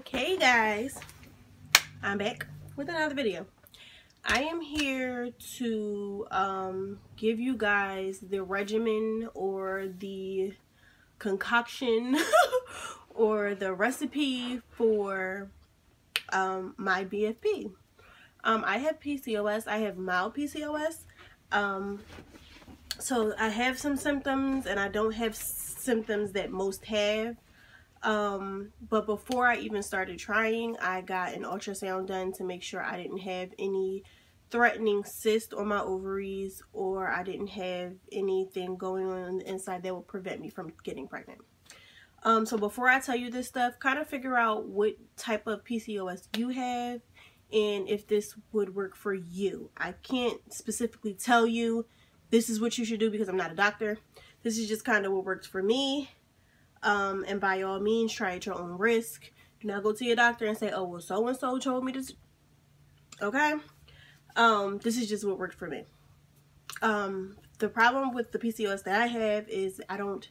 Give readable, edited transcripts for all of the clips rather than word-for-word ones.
Hey guys, I'm back with another video. I am here to give you guys the regimen or the concoction or the recipe for my BFP. I have PCOS. I have mild PCOS. So I have some symptoms and I don't have symptoms that most have. But before I even started trying, I got an ultrasound done to make sure I didn't have any threatening cyst on my ovaries, or I didn't have anything going on the inside that would prevent me from getting pregnant. So before I tell you this stuff, kind of figure out what type of PCOS you have and if this would work for you. I can't specifically tell you this is what you should do because I'm not a doctor. This is just kind of what works for me. And by all means, try at your own risk. Do not go to your doctor and say, oh, well, so-and-so told me this. Okay? This is just what worked for me. The problem with the PCOS that I have is I don't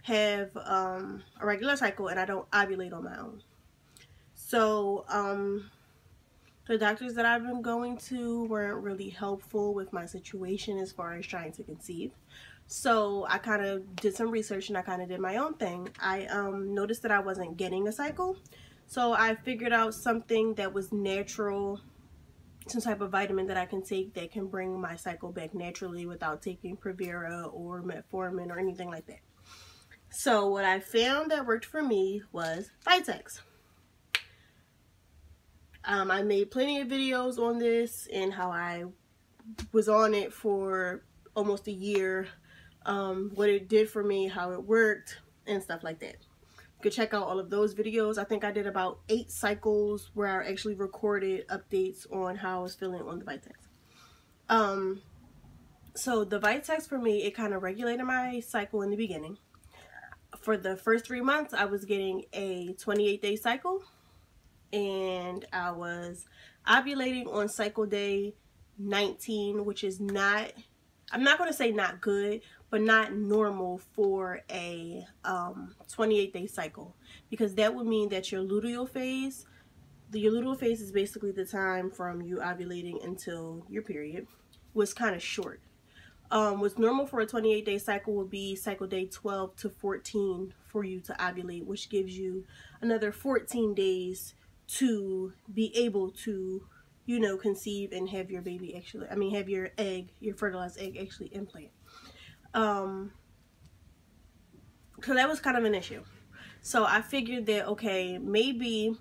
have a regular cycle and I don't ovulate on my own. So, the doctors that I've been going to weren't really helpful with my situation as far as trying to conceive. So I kind of did some research and I kind of did my own thing. I noticed that I wasn't getting a cycle. So I figured out something that was natural, some type of vitamin that I can take that can bring my cycle back naturally without taking Pravera or metformin or anything like that. So what I found that worked for me was Vitex. I made plenty of videos on this and how I was on it for almost a year, what it did for me, how it worked, and stuff like that. You could check out all of those videos. I think I did about 8 cycles where I actually recorded updates on how I was feeling on the Vitex. So the Vitex for me, it kind of regulated my cycle in the beginning. For the first 3 months, I was getting a 28-day cycle. And I was ovulating on cycle day 19, which is not, I'm not going to say not good, but not normal for a 28-day cycle, because that would mean that your luteal phase, is basically the time from you ovulating until your period, was kind of short. What's normal for a 28-day cycle would be cycle day 12 to 14 for you to ovulate, which gives you another 14 days to be able to, you know, conceive and have your baby actually, have your egg, your fertilized egg actually implant. So that was kind of an issue. So I figured that, okay, maybe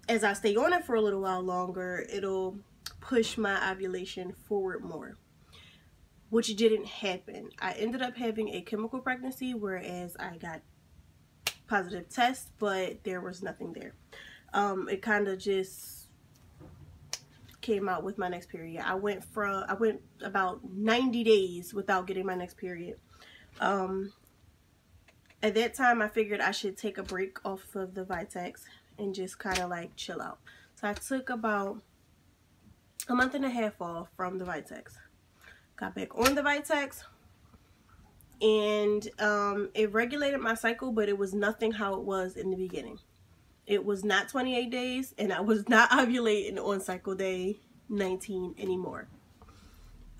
as I stay on it for a little while longer, it'll push my ovulation forward more, which didn't happen. I ended up having a chemical pregnancy, whereas I got positive tests, but there was nothing there. It kind of just came out with my next period. I went about 90 days without getting my next period. At that time, I figured I should take a break off of the Vitex and just kind of like chill out. So I took about a month and a half off from the Vitex. Got back on the Vitex, and it regulated my cycle, but it was nothing how it was in the beginning. It was not 28 days, and I was not ovulating on cycle day 19 anymore.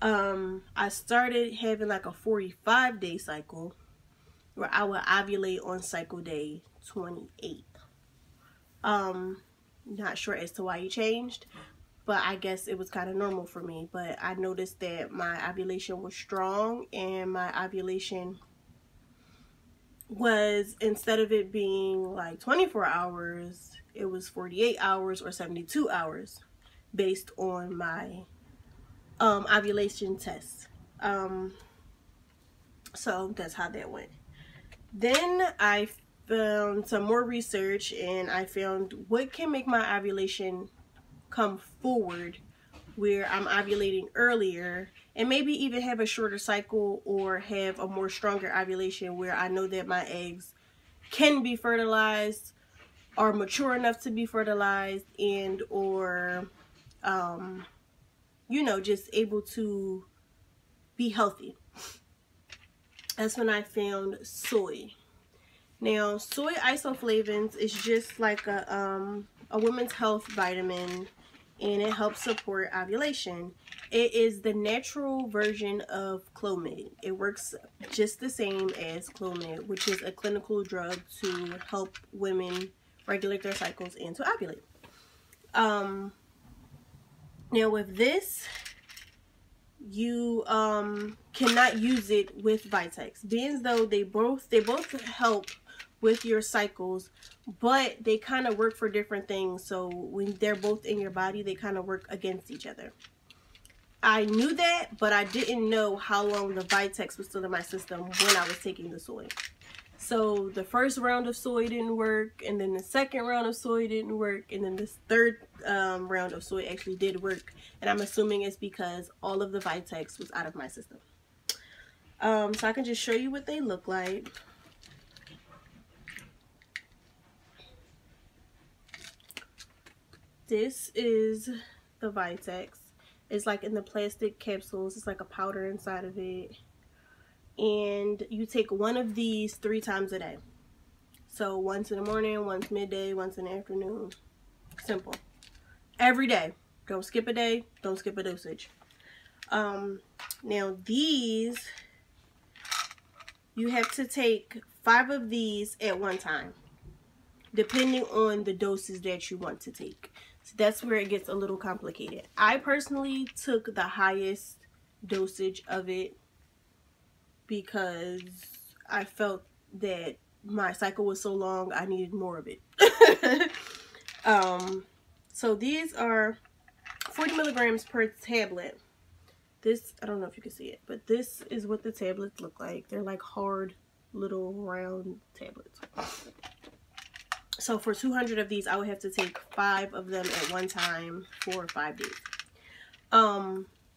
I started having like a 45-day cycle where I would ovulate on cycle day 28. Not sure as to why it changed, but I guess it was kind of normal for me. But I noticed that my ovulation was strong, and my ovulation was, instead of it being like 24 hours, it was 48 hours or 72 hours based on my ovulation tests. So that's how that went. Then I found some more research, and I found what can make my ovulation come forward, where I'm ovulating earlier and maybe even have a shorter cycle or have a more stronger ovulation where I know that my eggs can be fertilized, are mature enough to be fertilized, and or you know, just able to be healthy. That's when I found soy. Now, soy isoflavones is just like a women's health vitamin, and it helps support ovulation. It is the natural version of Clomid. It works just the same as Clomid, which is a clinical drug to help women regulate their cycles and to ovulate. Now with this, you cannot use it with Vitex, being as though they both help with your cycles, but they kind of work for different things. So when they're both in your body, they kind of work against each other. I knew that, but I didn't know how long the Vitex was still in my system when I was taking the soy. So the first round of soy didn't work, and then the second round of soy didn't work, and then this third round of soy actually did work. And I'm assuming it's because all of the Vitex was out of my system. So I can just show you what they look like. This is the Vitex. It's like in the plastic capsules. It's like a powder inside of it. And you take one of these 3 times a day. So once in the morning, once midday, once in the afternoon. Simple. Every day. Don't skip a day. Don't skip a dosage. Now these, you have to take 5 of these at one time, depending on the doses that you want to take. So that's where it gets a little complicated. I personally took the highest dosage of it because I felt that my cycle was so long, I needed more of it. So these are 40 milligrams per tablet. This, I don't know if you can see it, but this is what the tablets look like. They're like hard little round tablets. So for 200 of these, I would have to take 5 of them at one time for 5 days.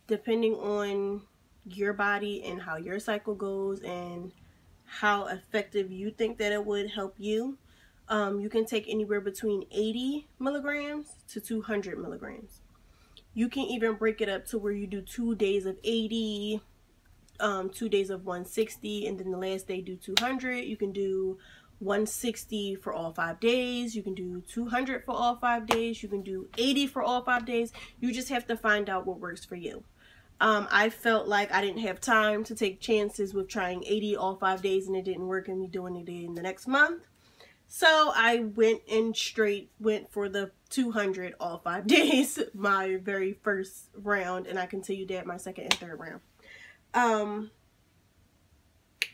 Depending on your body and how your cycle goes and how effective you think that it would help you, you can take anywhere between 80 milligrams to 200 milligrams. You can even break it up to where you do 2 days of 80, 2 days of 160, and then the last day do 200. You can do 160 for all 5 days. You can do 200 for all 5 days. You can do 80 for all 5 days. You just have to find out what works for you. I felt like I didn't have time to take chances with trying 80 all 5 days and it didn't work, and me doing it in the next month. So I went for the 200 all 5 days, my very first round, and I continued that my second and third round.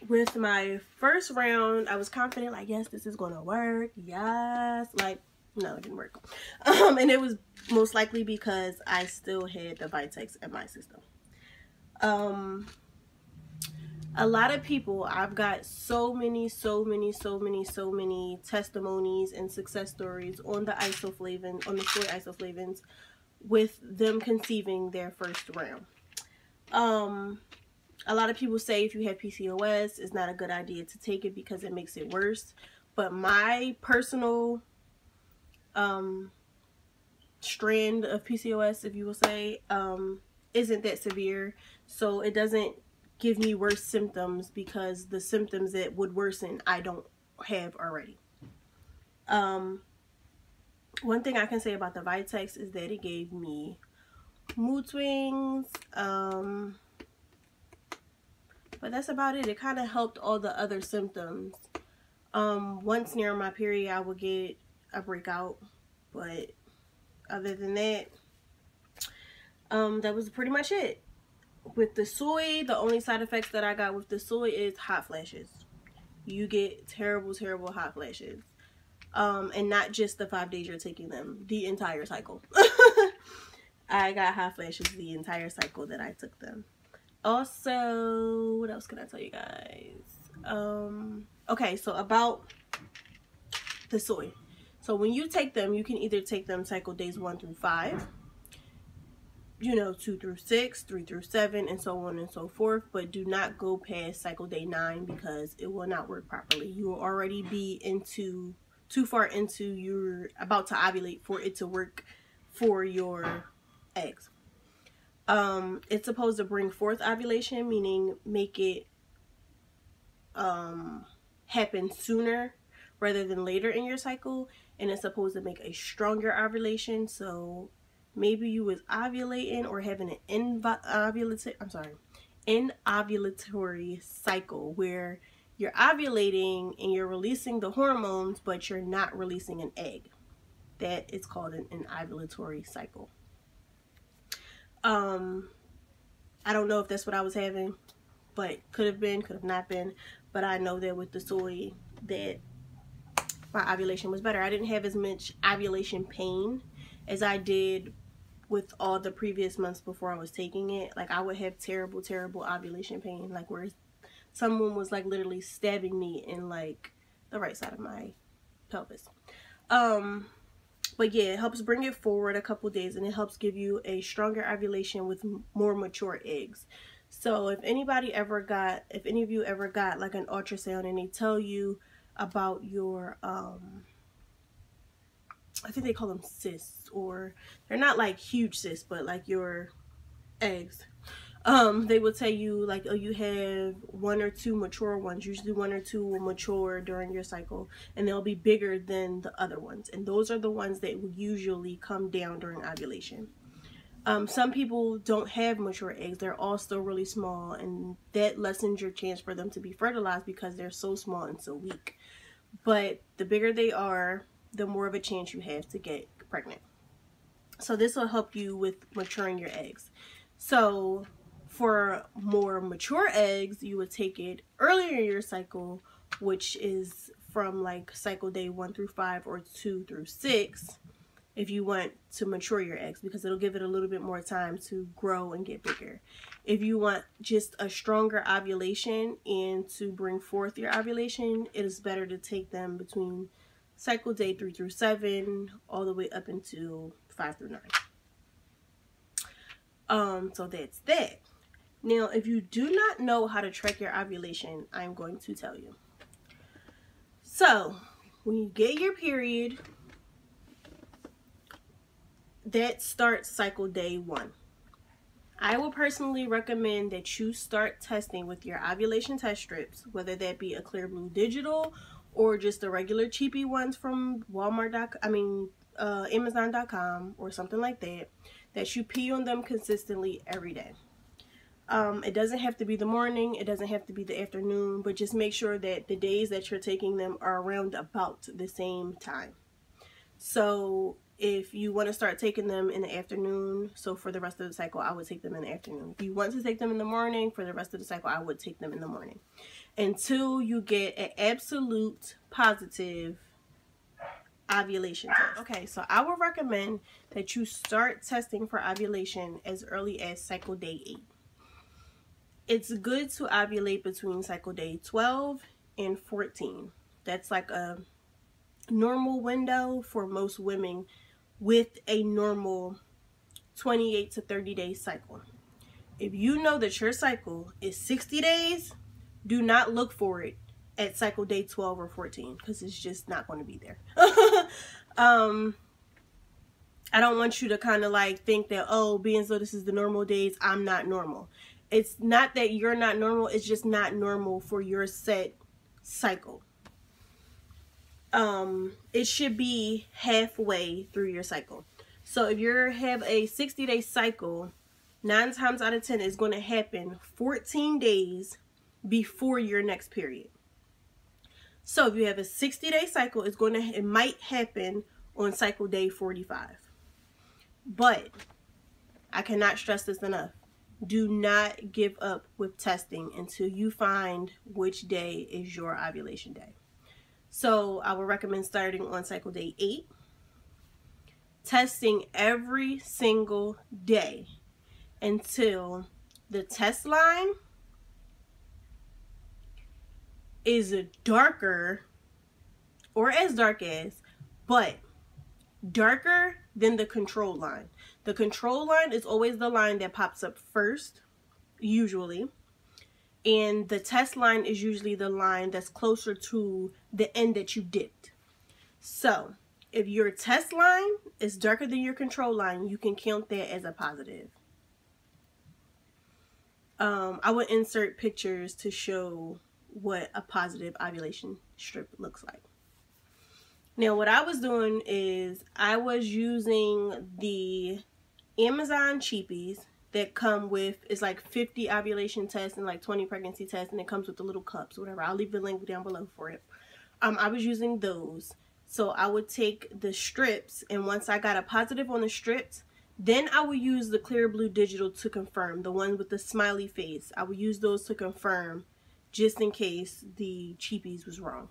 With my first round, I was confident, like, yes, this is gonna work. Yes, like, no, it didn't work. And it was most likely because I still had the Vitex in my system. A lot of people, I've got so many testimonies and success stories on the isoflavin, on the soy isoflavins, with them conceiving their first round. A lot of people say if you have PCOS, it's not a good idea to take it because it makes it worse. But my personal strand of PCOS, if you will say, isn't that severe. So it doesn't give me worse symptoms because the symptoms that would worsen, I don't have already. One thing I can say about the Vitex is that it gave me mood swings, but that's about it. It kind of helped all the other symptoms. Once near my period, I would get a breakout, but other than that, that was pretty much it. With the soy, the only side effects that I got with the soy is hot flashes. You get terrible hot flashes. And not just the 5 days you're taking them, the entire cycle. I got hot flashes the entire cycle that I took them. Also, what else can I tell you guys? Okay, so about the soy. So when you take them, you can either take them cycle days 1 through 5, you know, 2 through 6, 3 through 7, and so on and so forth. But do not go past cycle day 9 because it will not work properly. You will already be too far into, you're about to ovulate for it to work for your eggs. It's supposed to bring forth ovulation, meaning make it happen sooner rather than later in your cycle, and it's supposed to make a stronger ovulation. So maybe you was ovulating or having an inovulatory cycle where you're ovulating and you're releasing the hormones, but you're not releasing an egg. That is called an ovulatory cycle. I don't know if that's what I was having, but could have been, could have not been. But I know that with the soy, that my ovulation was better. I didn't have as much ovulation pain as I did with all the previous months before I was taking it. Like, I would have terrible, terrible ovulation pain, like where someone was like literally stabbing me in like the right side of my pelvis. But yeah, it helps bring it forward a couple days, and it helps give you a stronger ovulation with more mature eggs. So if any of you ever got like an ultrasound and they tell you about your I think they call them cysts, or they're not like huge cysts, but like your eggs, they will tell you like, oh, you have 1 or 2 mature ones. Usually 1 or 2 will mature during your cycle, and they'll be bigger than the other ones, and those are the ones that will usually come down during ovulation. Some people don't have mature eggs. They're all still really small, and that lessens your chance for them to be fertilized because they're so small and so weak. But the bigger they are, the more of a chance you have to get pregnant. So this will help you with maturing your eggs. So for more mature eggs, you would take it earlier in your cycle, which is from like cycle day 1 through 5 or 2 through 6, if you want to mature your eggs, because it'll give it a little bit more time to grow and get bigger. If you want just a stronger ovulation and to bring forth your ovulation, it is better to take them between cycle day 3 through 7 all the way up into 5 through 9. So that's that. Now, if you do not know how to track your ovulation, I'm going to tell you. So when you get your period, that starts cycle day 1. I will personally recommend that you start testing with your ovulation test strips, whether that be a Clear Blue Digital or just the regular cheapy ones from Amazon.com or something like that, that you pee on them consistently every day. It doesn't have to be the morning, it doesn't have to be the afternoon, but just make sure that the days that you're taking them are around about the same time. So if you want to start taking them in the afternoon, so for the rest of the cycle, I would take them in the afternoon. If you want to take them in the morning, for the rest of the cycle, I would take them in the morning, until you get an absolute positive ovulation test. Okay, so I would recommend that you start testing for ovulation as early as cycle day 8. It's good to ovulate between cycle day 12 and 14. That's like a normal window for most women with a normal 28 to 30 day cycle. If you know that your cycle is 60 days, do not look for it at cycle day 12 or 14, because it's just not going to be there. I don't want you to kind of like think that, oh, being so this is the normal days, I'm not normal. It's not that you're not normal, it's just not normal for your set cycle. It should be halfway through your cycle. So if you have a 60-day cycle, 9 times out of 10 is going to happen 14 days before your next period. So if you have a 60-day cycle, it might happen on cycle day 45. But I cannot stress this enough. Do not give up with testing until you find which day is your ovulation day. So I would recommend starting on cycle day 8, testing every single day until the test line is darker, or as dark as, but darker than the control line. The control line is always the line that pops up first, usually. And the test line is usually the line that's closer to the end that you dipped. So if your test line is darker than your control line, you can count that as a positive. I would insert pictures to show what a positive ovulation strip looks like. Now, what I was doing is I was using the Amazon cheapies that come with, it's like 50 ovulation tests and like 20 pregnancy tests, and it comes with the little cups, whatever. I'll leave the link down below for it. I was using those. So I would take the strips, and once I got a positive on the strips, then I would use the clear blue digital to confirm, the one with the smiley face. I would use those to confirm just in case the cheapies was wrong.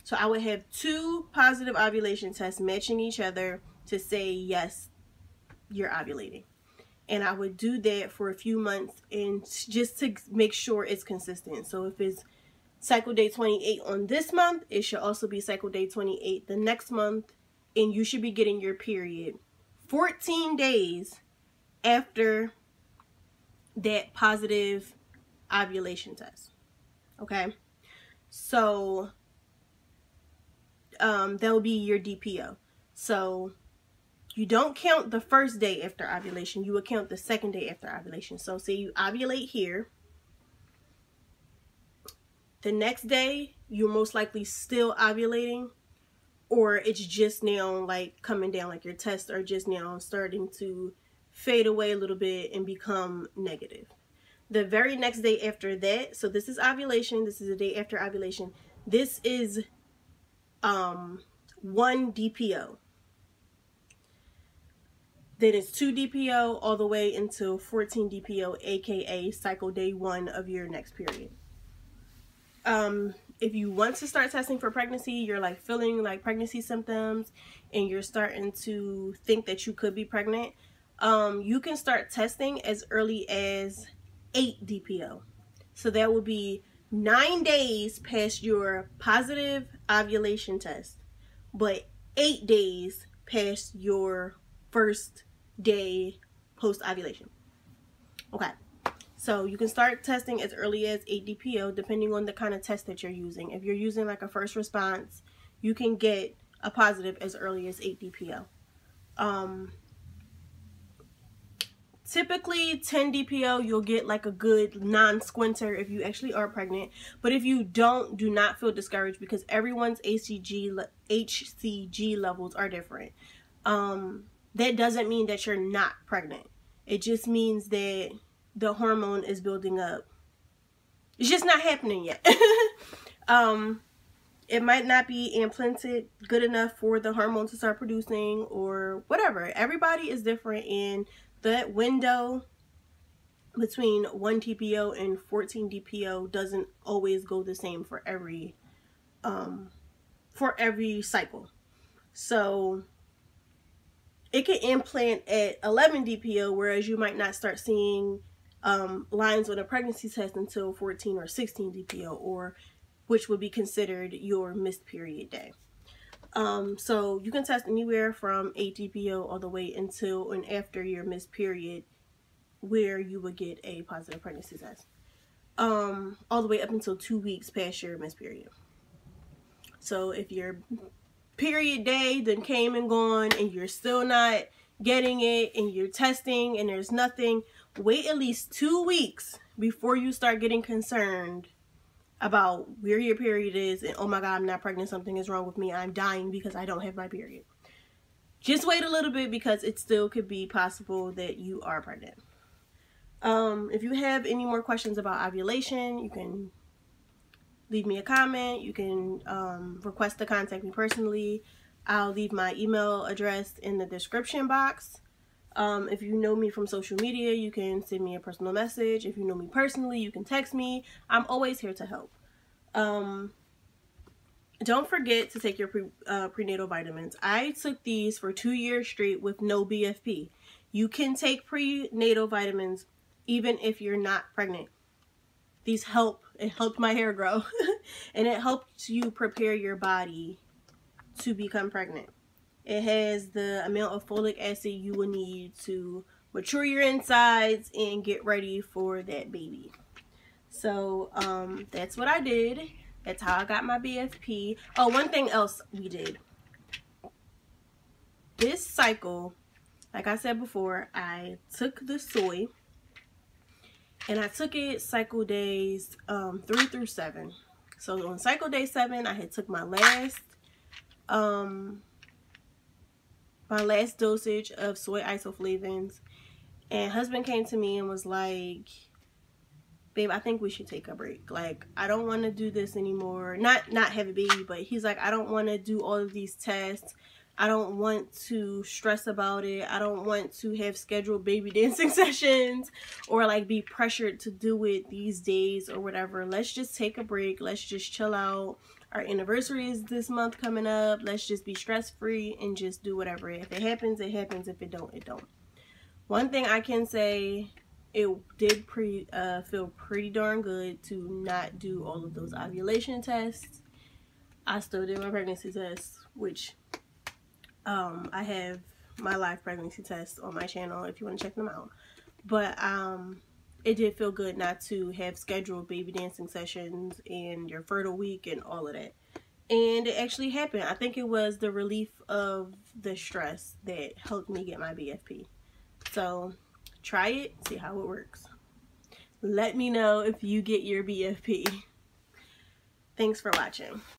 So I would have 2 positive ovulation tests matching each other to say, yes, you're ovulating. And I would do that for a few months, and just to make sure it's consistent. So if it's cycle day 28 on this month, it should also be cycle day 28 the next month, and you should be getting your period 14 days after that positive ovulation test. Okay, so that will be your DPO. So you don't count the first day after ovulation, you will count the second day after ovulation. So say you ovulate here, the next day you're most likely still ovulating, or it's just now like coming down, like your tests are just now starting to fade away a little bit and become negative. The very next day after that, so this is ovulation, this is the day after ovulation, this is 1 DPO. Then it's 2 DPO all the way until 14 DPO, aka cycle day 1 of your next period. If you want to start testing for pregnancy, you're like feeling like pregnancy symptoms and you're starting to think that you could be pregnant, you can start testing as early as 8 DPO. So that will be 9 days past your positive ovulation test, but 8 days past your first day post ovulation. Okay. So you can start testing as early as 8 DPO depending on the kind of test that you're using. If you're using like a first response, you can get a positive as early as 8 DPO. Typically 10 DPO, you'll get like a good non-squinter if you actually are pregnant. But if you don't, do not feel discouraged, because everyone's HCG levels are different. That doesn't mean that you're not pregnant. It just means that the hormone is building up. It's just not happening yet. It might not be implanted good enough for the hormone to start producing or whatever. Everybody is different, and that window between 1 DPO and 14 DPO doesn't always go the same for every cycle. So it can implant at 11 DPO, whereas you might not start seeing lines on a pregnancy test until 14 or 16 DPO, or which would be considered your missed period day. So you can test anywhere from 8 DPO all the way until and after your missed period, where you would get a positive pregnancy test. All the way up until 2 weeks past your missed period. So if your period day then came and gone and you're still not getting it and you're testing and there's nothing, wait at least 2 weeks before you start getting concerned about where your period is and, oh my God, I'm not pregnant, something is wrong with me, I'm dying because I don't have my period. Just wait a little bit, because it still could be possible that you are pregnant. If you have any more questions about ovulation, you can leave me a comment. You can request to contact me personally. I'll leave my email address in the description box. If you know me from social media, you can send me a personal message. If you know me personally, you can text me. I'm always here to help. Don't forget to take your prenatal vitamins. I took these for 2 years straight with no BFP. You can take prenatal vitamins even if you're not pregnant. These help. It helped my hair grow. And it helps you prepare your body to become pregnant. It has the amount of folic acid you will need to mature your insides and get ready for that baby. So that's what I did. That's how I got my BFP. Oh, one thing else we did. This cycle, like I said before, I took the soy and I took it cycle days 3 through 7. So on cycle day 7, I had took my last dosage of soy isoflavones, and husband came to me and was like, babe, I think we should take a break. Like, I don't want to do this anymore. Not have a baby, but he's like, I don't want to do all of these tests. I don't want to stress about it. I don't want to have scheduled baby dancing sessions or like be pressured to do it these days or whatever. Let's just take a break. Let's just chill out. Our anniversary is this month coming up. Let's just be stress-free and just do whatever. If it happens, it happens. If it don't, it don't. One thing I can say, it did feel pretty darn good to not do all of those ovulation tests. I still did my pregnancy test, which I have my live pregnancy test on my channel if you want to check them out. But it did feel good not to have scheduled baby dancing sessions and your fertile week and all of that. And it actually happened. I think it was the relief of the stress that helped me get my BFP. So try it, see how it works. Let me know if you get your BFP. Thanks for watching.